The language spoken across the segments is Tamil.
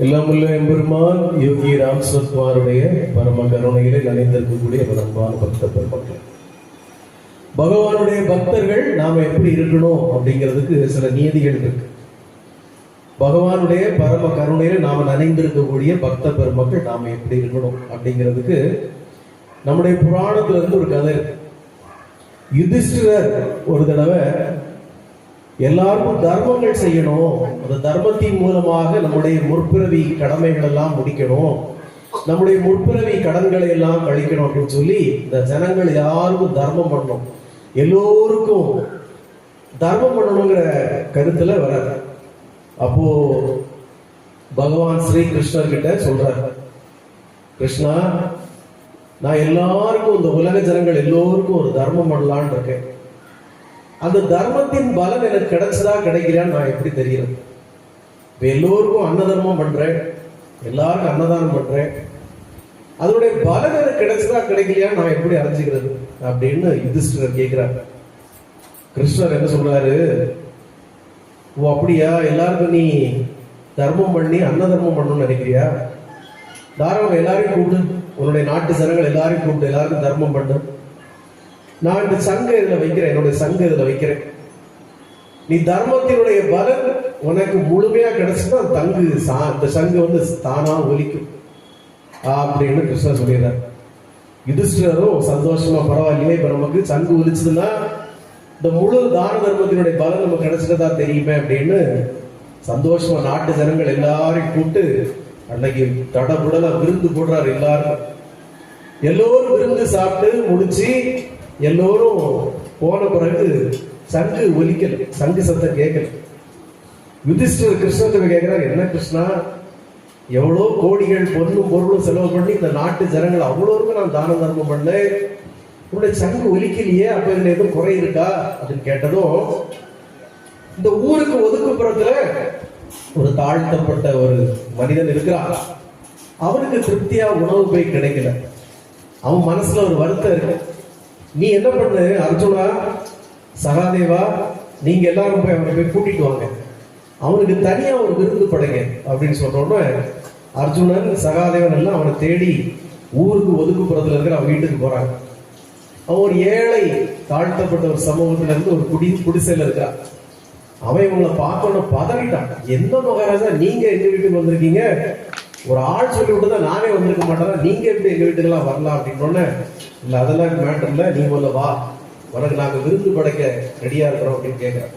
எல்லாமுள்ள எம்பெருமான் யோகி ராம் சுரத்குமாருடைய பரம கருணையிலே நனைந்திருக்கக்கூடிய அன்பான பக்த பெருமக்கள், பகவானுடைய பக்தர்கள் நாம எப்படி இருக்கணும் அப்படிங்கிறதுக்கு சில நியதிகள் இருக்கு. பகவானுடைய பரம கருணையில நாம நனைந்திருக்கக்கூடிய பக்த பெருமக்கள் நாம எப்படி இருக்கணும் அப்படிங்கிறதுக்கு நம்முடைய புராணத்துல இருந்து ஒரு கதை இருக்கு. யுதிஷ்டிரர் ஒரு தடவை எல்லாருக்கும் தர்மங்கள் செய்யணும், அந்த தர்மத்தின் மூலமாக நம்முடைய முற்பிறவி கடமைகள் எல்லாம் முடிக்கணும், நம்முடைய முற்பிறவி கடன்களை எல்லாம் கழிக்கணும் அப்படின்னு சொல்லி இந்த ஜனங்கள் யாருக்கும் தர்மம் பண்ணணும், எல்லோருக்கும் தர்மம் பண்ணணுங்கிற கருத்துல வர்றாரு. அப்போ பகவான் ஸ்ரீ கிருஷ்ணர் கிட்ட சொல்றாரு, கிருஷ்ணா, நான் எல்லாருக்கும் இந்த உலக ஜனங்கள் எல்லோருக்கும் ஒரு தர்மம் பண்ணலான்னு இருக்கேன். அந்த தர்மத்தின் பலன் எனக்கு கிடைச்சதா கிடைக்கலான்னு நான் எப்படி தெரியும்? இப்ப எல்லோருக்கும் அன்ன தர்மம் பண்றேன், எல்லாருக்கும் அன்னதானம் பண்றேன், அதனுடைய பலன் எனக்கு கிடைச்சதா கிடைக்கலையான்னு நான் எப்படி அறிஞ்சுக்கிறது அப்படின்னு யுதிஷ்டிரர் கேட்கிறார். கிருஷ்ணர் என்ன சொல்றாரு, ஓ அப்படியா, எல்லாருக்கும் நீ தர்மம் பண்ணி அன்ன தர்மம் பண்ணணும்னு நினைக்கிறியா? தாராளம் எல்லாரையும் கூப்பிடு, உன்னுடைய நாட்டு ஜனங்கள் எல்லாரையும் கூப்பிட்டு எல்லாருக்கும் தர்மம் பண்ணு. நான் இந்த சங்க இதுல வைக்கிறேன், என்னுடைய சங்க இதுல வைக்கிறேன். நீ தர்மத்தினுடைய பலன் உனக்கு முழுமையா கிடைச்சுன்னா அந்த சங்கு வந்து தானா ஒலிக்கும் அப்படின்னு கிருஷ்ணர் சொல்லிடுறார். யுதிஷ்டிரரும் சந்தோஷமா, பரவாயில்லையே, இப்ப நமக்கு சங்கு ஒலிச்சதுன்னா இந்த முழு தான தர்மத்தினுடைய பலன் நமக்கு கிடைச்சதா தெரியுமே அப்படின்னு சந்தோஷமா நாட்டு ஜனங்கள் எல்லாரையும் கூப்பிட்டு அன்னைக்கு தடபுடலா விருந்து போடுறாரு. எல்லோரும் விருந்து சாப்பிட்டு முடிச்சு எல்லோரும் போன பிறகு சங்கு ஒலிக்கல, சங்கு சத்தம் கேட்கல. யுதிஷ்டிரர் கிருஷ்ணத்தை கேட்கிறார், என்ன கிருஷ்ணா, எவ்வளோ கோடிகள் பொண்ணும் பொருளும் செலவு பண்ணி இந்த நாட்டு ஜனங்கள் அவ்வளோருக்கு நான் தான தர்மம் பண்ணேன், உன்னுடைய சங்கு ஒலிக்கலையே, அப்ப இதுல எதுவும் குறை இருக்கா அப்படின்னு கேட்டதும், இந்த ஊருக்கு ஒதுக்குப்புறத்துல ஒரு தாழ்த்தப்பட்ட ஒரு மனிதன் இருக்கிறான், அவனுக்கு திருப்தியா உணவு போய் கிடைக்கல, அவன் மனசுல ஒரு வருத்தம் இருக்கு. நீ என்ன பண்ணு அர்ஜுனா, சகாதேவா, நீங்க எல்லாரும் போய் அவனை போய் கூட்டிட்டு வாங்க, அவனுக்கு தனியா ஒரு விருந்து படைங்க அப்படின்னு சொல்றோன்னு அர்ஜுனன் சகாதேவன் எல்லாம் அவனை தேடி ஊருக்கு ஒதுக்குப்புறத்துல இருக்கிற அவன் வீட்டுக்கு போறாங்க. அவன் ஒரு ஏழை தாழ்த்தப்பட்ட ஒரு சமூகத்துல இருந்து ஒரு குடிசையில இருக்கான். அவன் இவங்களை பார்க்கணும் பதறிட்டான். என்ன மகாராஜா, நீங்க எங்க வீட்டுக்கு வந்திருக்கீங்க, ஒரு ஆள் சொல்லி விட்டுதான் நானே வந்திருக்க மாட்டேன், நீங்க எப்படி எங்க வீட்டுக்கெல்லாம் வரலாம் அப்படின்னு. இல்ல அதெல்லாம் மேட்டர் இல்ல, நீ முதல்ல வா, உனக்கு நாங்க விருந்து படைக்க ரெடியா இருக்கிறோம் அப்படின்னு கேட்கிறேன்.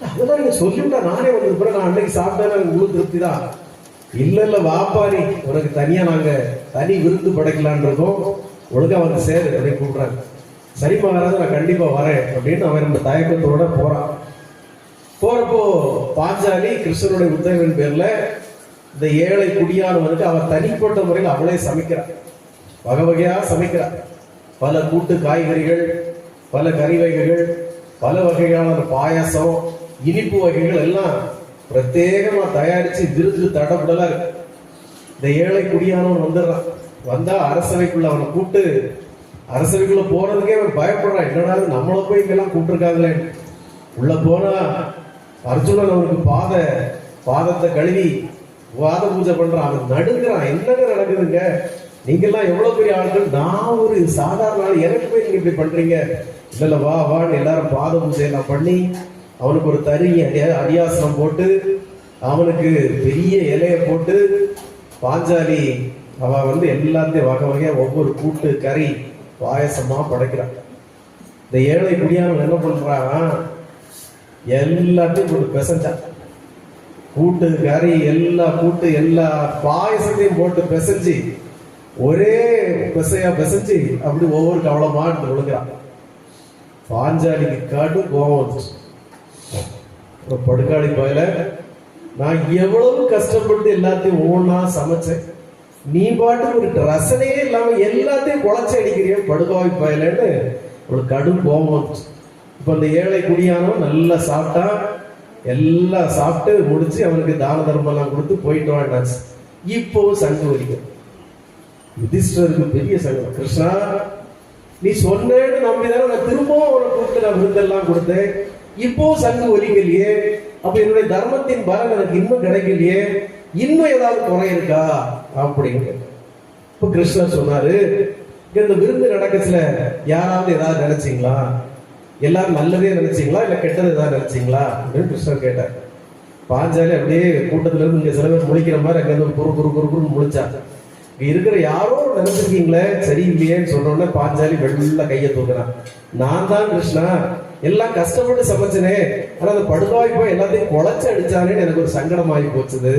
அதெல்லாம் நீங்க சொல்லிவிட்டா நானே வந்திருப்பேன், நான் அன்னைக்கு சாப்பிட்டேன் முழு திருப்தி தான். இல்ல வாப்பாரி, உனக்கு தனியா நாங்க தனி விருந்து படைக்கலான் இருக்கோம், ஒழுங்கா வந்து சேரு அப்படின்னு கூப்பிடுறாங்க. சரி மகாராஜா, நான் கண்டிப்பா வரேன் அப்படின்னு அவன் நம்ம தயக்கத்தோட போறான். போறப்போ பாஞ்சாலி கிருஷ்ணனுடைய உத்தரவின் பேர்ல இந்த ஏழை குடியானவனுக்கு அவன் தனிப்பட்ட முறையில் அவளே சமைக்கிறான், வகை வகையா சமைக்கிறார். பல கூட்டு காய்கறிகள், பல கறி வகைகள், பல வகையான பாயாசம், இனிப்பு வகைகள் எல்லாம் பிரத்யேகமா தயாரிச்சு விருந்து தடப்படலாம் இருக்கு. இந்த ஏழை குடியானவன் வந்துடுறான். வந்தா அரசவைக்குள்ள அவனை கூப்பிட்டு, அரசவைக்குள்ள போறதுக்கே அவன் பயப்படுறான், என்னடா நம்மளை போய் இங்கெல்லாம் கூப்பிட்டுருக்காங்களே. உள்ள போனா அர்ஜுனன் அவனுக்கு பாதத்தை கழுவி வாத பூஜை பண்றான். அவன் நடுங்கிறான், என்னங்க நடக்குதுங்க, நீங்க எல்லாம் எவ்வளவு பெரிய ஆட்கள், நான் ஒரு சாதாரண ஆள், எனக்கு போய் நீங்க இப்படி பண்றீங்க. இல்ல வா வான்னு எல்லாரும் பாத பூஜை எல்லாம் பண்ணி அவனுக்கு ஒரு தறி அடியாசனம் போட்டு அவனுக்கு பெரிய இலைய போட்டு பாஞ்சாலி அவன் வந்து எல்லாத்தையும் வகை வகையா ஒவ்வொரு கூட்டு கறி பாயசமா படைக்கிறான். இந்த ஏழை குடியானவன் என்ன பண்றான், எல்லாத்தையும் போட்டு பிசைஞ்சான். கூட்டு கறி எல்லா கூட்டு எல்லா பாயசத்தையும் போட்டு பிசைஞ்சு ஒரே பிசையா பிசைஞ்சு அப்படி ஒவ்வொரு கவலமா விழுகிறான். பாஞ்சாலிக்கு கடும் கோபம் வந்துச்சு. படுகாளி போயில நான் எவ்வளவு கஷ்டப்பட்டு எல்லாத்தையும் ஒவ்வொன்னா சமைச்சேன், நீ பாட்டு ஒரு ரசனையே இல்லாம எல்லாத்தையும் குழச்சி அடிக்கிறிய படுகாவி போயிலன்னு ஒரு கடும் கோபம் வந்துச்சு. இப்ப அந்த ஏழை குடியானவன் நல்லா சாப்பிட்டா, எல்லாம் சாப்பிட்டு முடிச்சு அவனுக்கு தான தர்மம் எல்லாம் கொடுத்து போயிட்டு வாண்டாச்சு. இப்போ சங்கு வலிக்கும். யுதிஷ்டருக்கு பெரிய சங்கம். கிருஷ்ணா, நீ சொன்னேன்னு நம்பிதானே நான் திரும்பவும் அவனை கூப்பிட்டு நான் விருந்தெல்லாம் கொடுத்தேன், இப்போ சங்கு ஒலிக்கலையே, அப்ப என்னுடைய தர்மத்தின் பலன் எனக்கு இன்னும் கிடைக்கலையே, இன்னும் ஏதாவது குறை இருக்கா அப்படின்னு. இப்ப கிருஷ்ணர் சொன்னாரு, இந்த விருந்து நடக்கச்சுல யாராவது ஏதாவது நினைச்சீங்களா, எல்லாரும் நல்லதே நினைச்சீங்களா இல்ல கெட்டது ஏதாவது நினைச்சீங்களா அப்படின்னு கிருஷ்ணர் கேட்டார். பாஞ்சாலி அப்படியே கூட்டத்துல இருந்து இங்க சில பேர் முழிக்கிற மாதிரி அங்க இருந்து குறு குறு குறு குறுன்னு முழிச்சாங்க. இங்க இருக்கிற யாரோ நினைச்சிருக்கீங்களே சரியில்லையேன்னு சொன்னோடனே பாஞ்சாலி வெள்ள கையை தூக்குறான். நான் தான் கிருஷ்ணா, எல்லாம் கஷ்டப்பட்டு சமைச்சனே, ஆனா அந்த படுகாய் போய் எல்லாத்தையும் குழச்சு அடிச்சானேன்னு எனக்கு ஒரு சங்கடம் ஆகி போச்சுது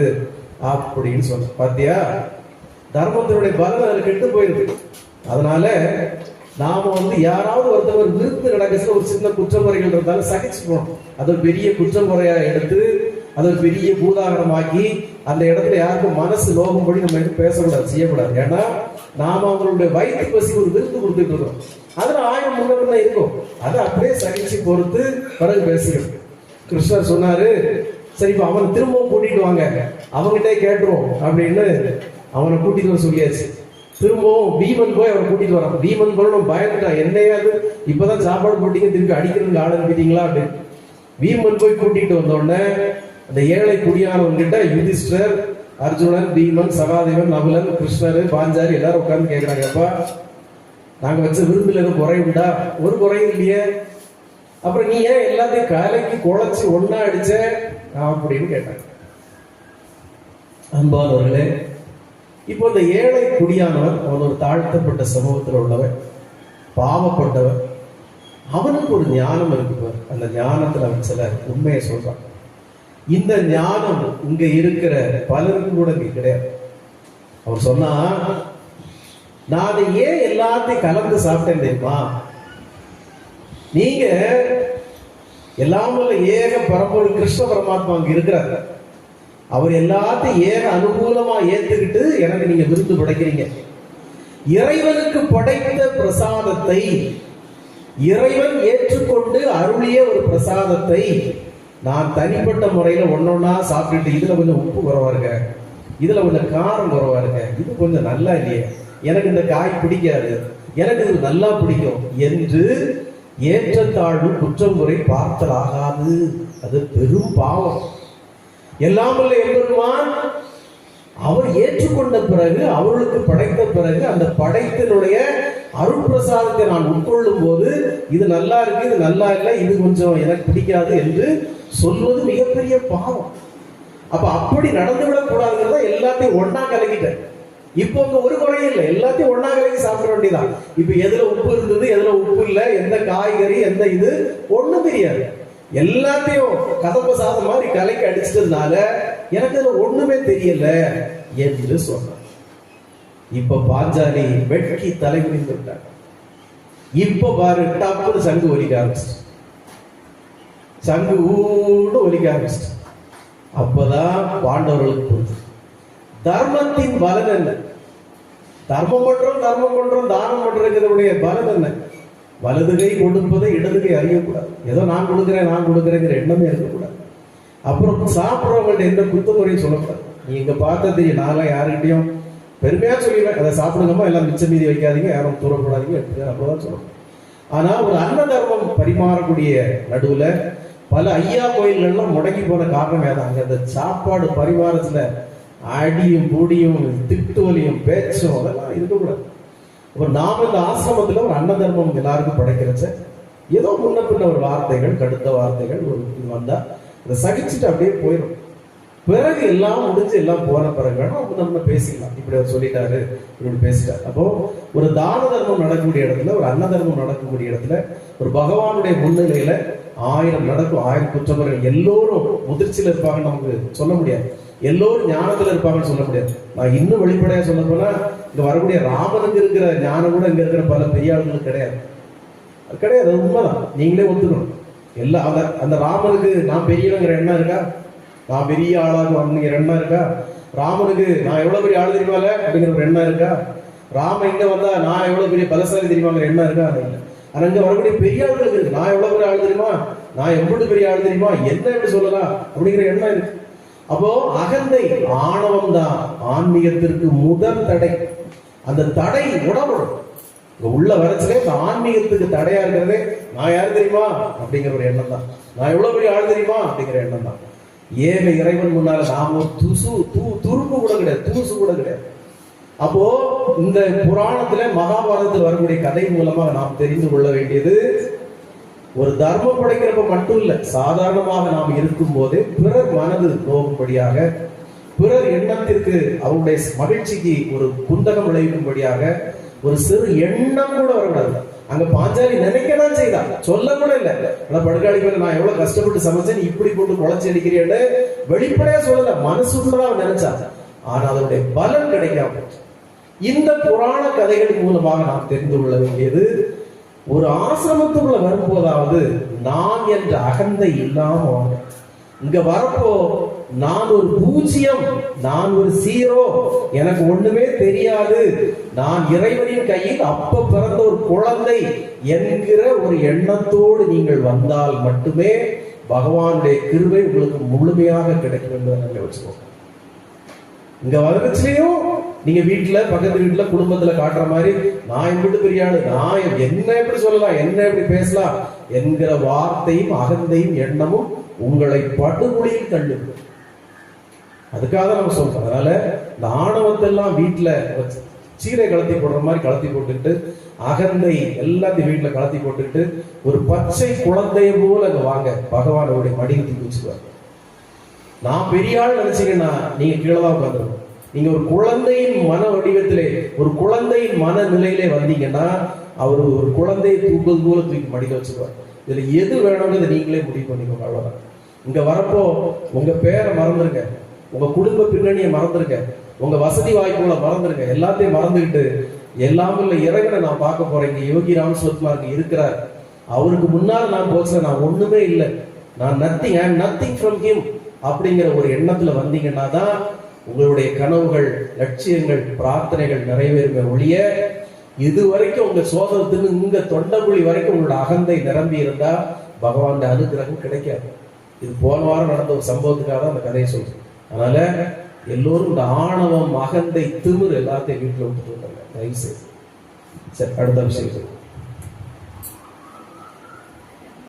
அப்படின்னு சொன்ன. பாத்தியா, தர்மத்தினுடைய பலன் அதுல கெட்டு போயிருக்கு. அதனால நாம யாராவது ஒருத்தவர் விருந்து நடக்க ஒரு சின்ன குற்றமுறைகள் இருந்தாலும் சகிச்சுக்கணும். அது ஒரு பெரிய குற்றமுறையா எடுத்து அதை ஒரு பெரிய பூதாகரமாக்கி அந்த இடத்துல யாருக்கும் மனசு லோகம்படி நம்ம எதுவும் பேசக்கூடாது, செய்யக்கூடாது. ஏன்னா நாம அவங்களுடைய வயிற்று பசி ஒரு விருந்து கொடுத்துட்டு இருக்கோம். அதுல 1000 முன்னே இருக்கும். அதை அப்படியே சகிச்சு பொறுத்து பிறகு பேசிக்கணும். கிருஷ்ணர் சொன்னாரு, சரி இப்ப அவனை திரும்பவும் கூட்டிட்டு வாங்க, அவங்ககிட்டே கேட்டுருவோம் அப்படின்னு அவனை கூட்டிட்டு வர சொல்லியாச்சு. திரும்பவும் பீமன் போய் அவரை கூட்டிட்டு வரான். பீமன் போல நம்ம பயந்துட்டான், என்னையாது இப்பதான் சாப்பாடு போட்டீங்க திருப்பி அடிக்கிறதுக்கு ஆள் அனுப்பிட்டீங்களா அப்படின்னு. பீமன் போய் கூட்டிட்டு வந்த உடனே அந்த ஏழை குடியானவன் கிட்ட யுதிஷ்டர், அர்ஜுனன், பீமன், சகாதேவன், நகுலன், கிருஷ்ணர், பாஞ்சாலி எல்லாரும் உட்கார்ந்து கேட்கிறாங்க, அப்பா நாங்க வச்ச விருந்துல எதுவும் குறை உண்டா? ஒரு குறையும் இல்லையே, அப்புறம் நீ ஏன் எல்லாத்தையும் கலைக்கு குழைச்சு ஒன்னா அடிச்ச அப்படின்னு கேட்டாங்க. அன்பானவர்களே, இப்போ இந்த ஏழை குடியானவன் அவன் ஒரு தாழ்த்தப்பட்ட சமூகத்தில் உள்ளவன், பாவப்பட்டவன். அவனுக்கு ஒரு ஞானம் இருக்கு. அந்த ஞானத்துல அவன் சில உண்மையை சொல்றான். இந்த ஞானம் இங்க இருக்கிற பலருக்கும் கூட இங்க கிடையாது. அவர் சொன்னா, நான் அதை ஏன் எல்லாத்தையும் கலந்து சாப்பிட்டேன் தெரியுமா? நீங்க எல்லாமே ஏக பரம்பொருள் கிருஷ்ண பரமாத்மா அங்க இருக்கிறார். அவர் எல்லாத்தையும் ஏக அனுகூலமா ஏத்துக்கிட்டு எனக்கு நீங்க விருந்து படைக்கிறீங்க. இறைவனுக்கு படைத்த பிரசாதத்தை, இறைவன் ஏற்றுக்கொண்டு அருளிய ஒரு பிரசாதத்தை நான் தனிப்பட்ட முறையில ஒன்னொன்னா சாப்பிட்டுட்டு, இதுல கொஞ்சம் உப்பு குறைவா இருக்க, இதுல கொஞ்சம் காரம் குறைவா இருக்க, இது கொஞ்சம் நல்லா இல்லையே, எனக்கு இந்த காய் பிடிக்காது, எனக்கு இது நல்லா பிடிக்கும் என்று ஏற்றத்தாழ்வு குற்றம் குறை பார்த்தல் ஆகாது. அது பெரும் பாவம். எல்லாம் வல்ல எம்பெருமான் அவர் ஏற்றுக்கொண்ட பிறகு, அவர்களுக்கு படைத்த பிறகு, அந்த படைத்தினுடைய அருட்பிரசாதத்தை நான் உட்கொள்ளும் போது இது நல்லா இருக்கு, இது நல்லா இல்லை, இது கொஞ்சம் எனக்கு பிடிக்காது என்று சொல்வது மிகப்பெரிய பாவம். அப்ப அப்படி நடந்துவிடக் கூடாதுங்கிறத எல்லாத்தையும் ஒன்னா கலக்கிட்டேன். இப்போ உங்க ஒரு குறையும் இல்லை, எல்லாத்தையும் ஒன்னா கலக்கி சாப்பிட வேண்டியதான். இப்ப எதுல உப்பு இருந்தது, எதுல உப்பு இல்லை, எந்த காய்கறி, எந்த இது ஒண்ணும் தெரியாது. எல்லாத்தையும் கதம்ப சாதம் மாதிரி கலக்கி அடிச்சதுனால எனக்கு அதுல ஒண்ணுமே தெரியல என்று சொன்னார். இப்ப பாஞ்சாலி வெட்கி தலைகுனிந்து விட்டார். இப்ப பாரு, டப்புன்னு சங்கு ஒலிக்க ஆரம்பிச்சு, சங்கு ஊடு ஒலிக்க ஆரம்பிச்சு. அப்பதான் பாண்டவர்களுக்கு புரிஞ்சு தர்மத்தின் பலன் என்ன. தர்மம் பண்றோம், தர்மம் பண்றோம், தானம் பண்றதுடைய பலன் என்ன? வலது கை கொடுப்பதை இடது கை அறியக்கூடாது. ஏதோ நான் கொடுக்குறேங்கிற எண்ணமே இருக்கக்கூடாது. அப்புறம் சாப்பிட்றவங்கள்ட்ட எந்த குத்தமுறையும் சொல்லக்கூடாது. நீங்க பார்த்தா தெரியும், நான்லாம் யாருக்கிட்டையும் பெருமையா சொல்லிடுவேன், அதை சாப்பிடுங்கம்மா, எல்லாம் மிச்ச மீதி வைக்காதீங்க, யாரும் தூரக்கூடாதீங்க, அப்படிதான் சொல்லணும். ஆனா ஒரு அன்ன தர்மம் பரிமாறக்கூடிய நடுவுல பல ஐயா கோயில்கள்லாம் முடங்கி போன காரணம் ஏதான், அங்க அந்த சாப்பாடு பரிமாறத்துல அடியும் பூடியும் திட்டுவலியும் பேச்சும் அதெல்லாம் இருக்கக்கூடாது. அப்ப நாம இந்த ஆசிரமத்துல ஒரு அன்ன தர்மம் எல்லாருக்கும் படைக்கிறச்ச ஏதோ முன்ன பின்ன ஒரு வார்த்தைகள், கடுத்த வார்த்தைகள் ஒரு இது வந்தா அதை சகிச்சுட்டு அப்படியே போயிடும். பிறகு எல்லாம் முடிஞ்சு எல்லாம் போன பிறகு நம்ம பேசிக்கலாம், இப்படி அவர் சொல்லிட்டாரு, இப்படி பேசிட்டாரு. அப்போ ஒரு தான தர்மம் நடக்கக்கூடிய இடத்துல, ஒரு அன்ன தர்மம் நடக்கக்கூடிய இடத்துல, ஒரு பகவானுடைய முன்னிலையில 1000 நடக்கும், 1000 குற்றமுறைகள். எல்லோரும் முதிர்ச்சியில் இருப்பாங்கன்னு நமக்கு சொல்ல முடியாது, எல்லோரும் ஞானத்துல இருப்பாங்கன்னு சொல்ல முடியாது. நான் இன்னும் வெளிப்படையா சொல்ல போனா, இங்க வரக்கூடிய ராமனுக்கு இருக்கிற ஞானம் கூட இங்க இருக்கிற பல பெரியார்களுக்கு கிடையாது. அது கிடையாது, அது உண்மைதான், நீங்களே ஒத்துக்கணும். எல்லாம் அந்த ராமனுக்கு நான் பெரியவங்கிற எண்ணம் இருக்கா? நான் பெரிய ஆளாக அப்படிங்கிற எண்ணம் இருக்கா? ராமனுக்கு நான் எவ்வளவு பெரிய ஆள் தெரியுமால அப்படிங்கிற ஒரு எண்ணம் இருக்கா? ராம இங்க வந்தா நான் எவ்வளவு பெரிய பலசாலி தெரியுமாங்கிற எண்ணம் இருக்கா? அது இல்லை. ஆனா இங்க வரக்கூடிய பெரிய ஆளுகளுக்கு இருக்கு, நான் எவ்வளவு பெரிய ஆள் தெரியுமா, நான் எவ்வளவு பெரிய ஆள் தெரியுமா, என்ன எப்படி சொல்லலாம் அப்படிங்கிற எண்ணம் இருக்கு. அப்போ அகந்தை, ஆணவம் தான் ஆன்மீகத்திற்கு முதல் தடை. அந்த தடை உடம்படும் உள்ள வரச்சுலே இந்த ஆன்மீகத்துக்கு தடையா இருக்கிறதே நான் யாரு தெரியுமா அப்படிங்கிற ஒரு எண்ணம் தான், நான் எவ்வளவு பெரிய ஆள் தெரியுமா அப்படிங்கிற எண்ணம் தான். ஏக இறைவன் முன்னால நாம ஒரு துருப்பு கூட கிடையாது, தூசு கூட கிடையாது. அப்போ இந்த புராணத்துல மகாபாரதத்தில் வரக்கூடிய கதை மூலமாக நாம் தெரிந்து கொள்ள வேண்டியது, ஒரு தர்மம் படைக்கிறப்ப மட்டும் இல்ல, சாதாரணமாக நாம் இருக்கும் போதே பிறர் மனது நோக்கும்படியாக, பிறர் எண்ணத்திற்கு அவருடைய மகிழ்ச்சிக்கு ஒரு குந்தகம் விளைவிக்கும்படியாக ஒரு சிறு எண்ணம் கூட வரக்கூடாது. அங்க பாஞ்சாலி நினைக்கதான் செய்தா, சொல்ல கூட இல்ல. ஆனா படுகாளி பேர் நான் எவ்வளவு கஷ்டப்பட்டு சமைச்சேன், இப்படி போட்டு குழச்சி அடிக்கிறேன்னு வெளிப்படையா சொல்லல, மனசுக்குள்ளதான் நினைச்சா. ஆனா அதனுடைய பலன் கிடைக்காம. இந்த புராண கதைகள் மூலமாக நாம் தெரிந்து கொள்ள வேண்டியது, ஒரு ஆசிரமத்துக்குள்ள வரும்போதாவது நான் என்ற அகந்தை இல்லாம வாங்க. இங்க வரப்போ நான் ஒரு பூஜ்யம், நான் ஒரு சீரோ, எனக்கு ஒண்ணுமே தெரியாது, நான் இறைவனின் கையில் அப்ப பிறந்த ஒரு குழந்தை என்கிற ஒரு எண்ணத்தோடு நீங்கள் வந்தால் மட்டுமே பகவானுடைய கிருபை உங்களுக்கு முழுமையாக கிடைக்கும் என்பதை வச்சுக்கோங்க. இங்க வரச்சுலயும் நீங்க வீட்டுல, பக்கத்து வீட்டுல, குடும்பத்துல காட்டுற மாதிரி நான் எப்படி பெரிய ஆளு, நான் என்ன எப்படி சொல்லலாம், என்ன எப்படி பேசலாம் என்கிற வார்த்தையும் அகந்தையும் எண்ணமும் உங்களை படுகொலியில் தள்ளும். அதுக்காக நம்ம சொல்றோம். அதனால இந்த ஆணவத்தெல்லாம் வீட்டுல சீரை கலத்தி போடுற மாதிரி கலத்தி போட்டுக்கிட்டு, அகந்தை எல்லாத்தையும் வீட்டுல கலத்தி போட்டுக்கிட்டு, ஒரு பச்சை குழந்தைய போல அங்க வாங்க, பகவானுடைய மடியில் தூக்கிச்சுக்குவாங்க. நான் பெரிய ஆள் நினைச்சீங்கன்னா நீங்க கீழே தான் உட்காந்துருக்கணும். நீங்க ஒரு குழந்தையின் மன வடிவத்திலே, ஒரு குழந்தையின் மன நிலையிலே வந்தீங்கன்னா அவர் ஒரு குழந்தையை தூக்குவது போல தூக்கி மடிக்க வச்சுக்குவார். இதுல எது வேணும்னு நீங்களே முடிவு பண்ணிக்கோங்க, அவ்வளவுதான். இங்க வரப்போ உங்க பேரை மறந்துருங்க, உங்க குடும்ப பின்னணியை மறந்துருங்க, உங்க வசதி வாய்ப்புகளை மறந்துருங்க, எல்லாத்தையும் மறந்துக்கிட்டு எல்லாமே இல்லை இறைவனை நான் பார்க்க போறேன். இங்க யோகி ராம் சுவத்மார்க்கு இருக்கிறார், அவருக்கு முன்னால் நான் போச்சு, நான் ஒண்ணுமே இல்லை, நான் nothing, I am nothing from him அப்படிங்கிற ஒரு எண்ணத்துல வந்தீங்கன்னா தான் உங்களுடைய கனவுகள், லட்சியங்கள், பிரார்த்தனைகள் நிறைவேறுமே ஒழிய, இதுவரைக்கும் உங்க சோதனத்துக்கு இங்க தொண்டகுழி வரைக்கும் உங்களோட அகந்தை நிரம்பி இருந்தா பகவான் அனுகிரகம் கிடைக்காது. இது போன வாரம் நடந்த ஒரு சம்பவத்துக்காக தான் அந்த கதையை சொல்றேன். அதனால எல்லோரும் இந்த ஆணவம், அகந்தை, திமிர் எல்லாத்தையும் வீட்டுல விட்டுட்டு தயவு செய்து. சரி, அடுத்த விஷயம்.